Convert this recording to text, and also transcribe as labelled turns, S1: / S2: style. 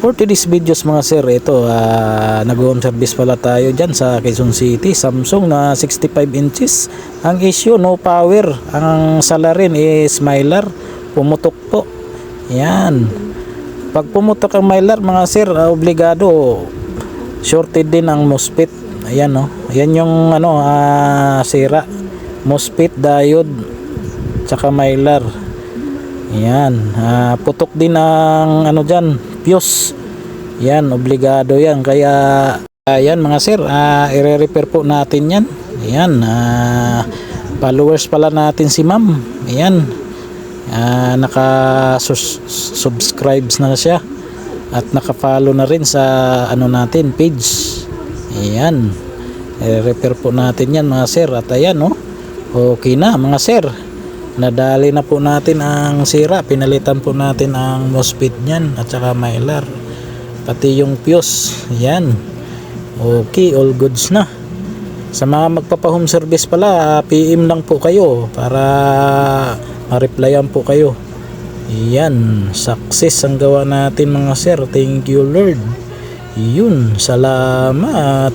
S1: For today's videos mga sir, ito nag-home service pala tayo dyan sa Quezon City. Samsung na 65 inches. Ang issue, no power. Ang salarin is mylar. Pumutok po. Yan. Pag pumutok ang mylar mga sir, obligado shorted din ang MOSFET. Ayan no. Ayan yung sira. MOSFET, diode, tsaka mylar. Ayan. Putok din ang dyan, fuse. Yan, obligado yan. Kaya ayan mga sir, i-repair po natin yan. Ayan, followers pala natin si ma'am. Ayan, naka-subscribes na siya at naka-follow na rin sa natin page. Ayan, i-repair po natin yan mga sir. At ayan okay na mga sir, nadali na po natin ang sira. Pinalitan po natin ang MOSFET niyan at saka mylar, pati yung fuse. Yan, okay, all goods na. Sa mga magpapa-home service pala, PM lang po kayo para ma-replyan po kayo. Yan, success ang gawa natin mga sir. Thank you Lord. Yun, salamat.